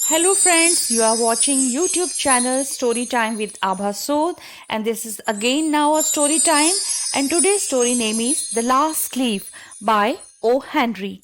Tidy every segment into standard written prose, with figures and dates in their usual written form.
Hello friends, you are watching YouTube channel Storytime with Abha Sod, and this is again now a story time, and today's story name is The Last Leaf by O. Henry.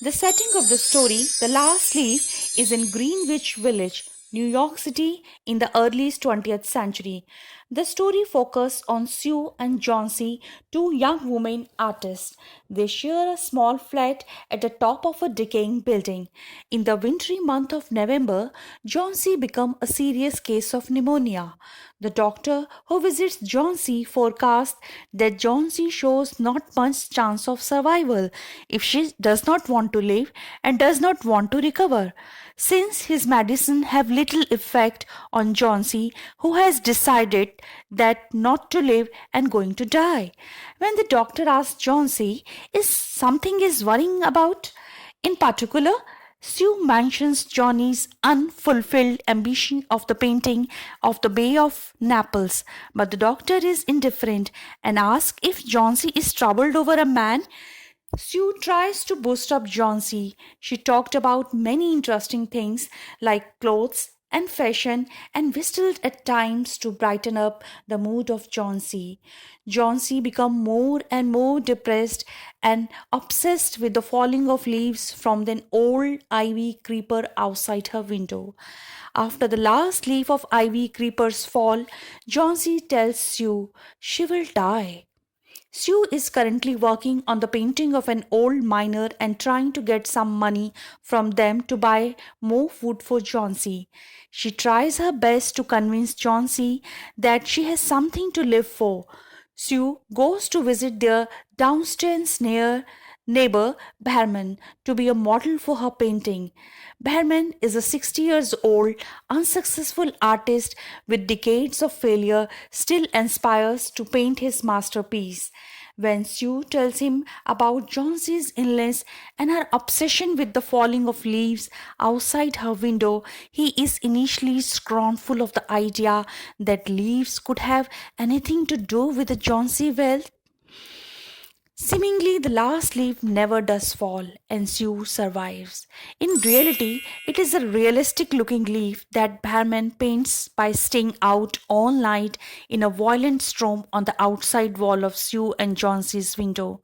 The setting of the story, The Last Leaf, is in Greenwich Village, New York City in the early 20th century. The story focuses on Sue and Johnsy, two young women artists. They share a small flat at the top of a decaying building. In the wintry month of November, Johnsy becomes a serious case of pneumonia. The doctor who visits Johnsy forecasts that Johnsy shows not much chance of survival if she does not want to live and does not want to recover. Since his medicine have little effect on Johnsy, who has decided that not to live and going to die. When the doctor asks Johnsy, is something is worrying about? In particular, Sue mentions Johnny's unfulfilled ambition of the painting of the Bay of Naples, but the doctor is indifferent and asks if Johnsy is troubled over a man. Sue tries to boost up Johnsy. She talked about many interesting things like clothes and fashion and whistled at times to brighten up the mood of Johnsy. Johnsy became more and more depressed and obsessed with the falling of leaves from an old ivy creeper outside her window. After the last leaf of ivy creepers fall, Johnsy tells Sue she will die. Sue is currently working on the painting of an old miner and trying to get some money from them to buy more food for Johnsy. She tries her best to convince Johnsy that she has something to live for. Sue goes to visit their downstairs neighbor Behrman to be a model for her painting. Behrman is a 60 years old, unsuccessful artist with decades of failure, still aspires to paint his masterpiece. When Sue tells him about Johnsy's illness and her obsession with the falling of leaves outside her window, he is initially scornful of the idea that leaves could have anything to do with the Johnsy wealth. Seemingly, the last leaf never does fall, and Sue survives. In reality, it is a realistic looking leaf that Behrman paints by staying out all night in a violent storm on the outside wall of Sue and Johnsy's window.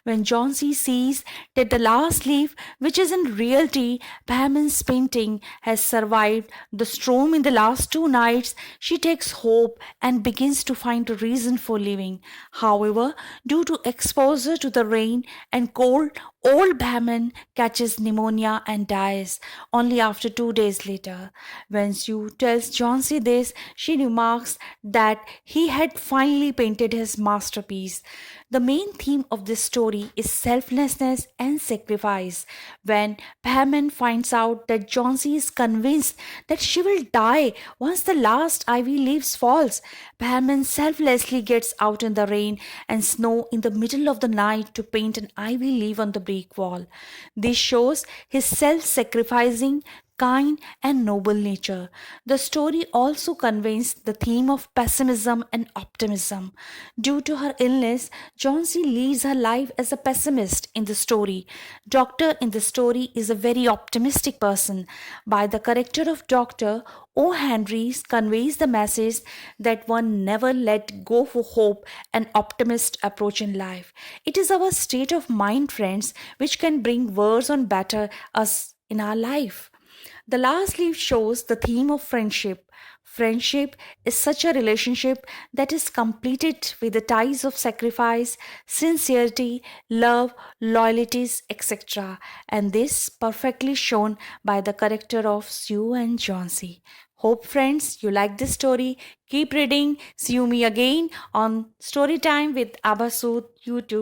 When Johnsy sees that the last leaf, which is in reality Behrman's painting, has survived the storm in the last 2 nights, she takes hope and begins to find a reason for living. However, due to exposure to the rain and cold, old Behrman catches pneumonia and dies only after 2 days later. When Sue tells Johnsy this, she remarks that he had finally painted his masterpiece. The main theme of this story is selflessness and sacrifice. When Behrman finds out that Johnsy is convinced that she will die once the last ivy leaves falls, Behrman selflessly gets out in the rain and snow in the middle of the night to paint an ivy leaf on the brick wall. This shows his self-sacrificing, kind, and noble nature. The story also conveys the theme of pessimism and optimism. Due to her illness, Johnsy leads her life as a pessimist in the story. Doctor in the story is a very optimistic person. By the character of Doctor, O. Henry conveys the message that one never let go for hope and optimist approach in life. It is our state of mind, friends, which can bring worse and better us in our life. The last leaf shows the theme of friendship. Friendship is such a relationship that is completed with the ties of sacrifice, sincerity, love, loyalties, etc. And this perfectly shown by the character of Sue and Johnsy. Hope friends you like this story. Keep reading. See you me again on Storytime with Abha Sood YouTube.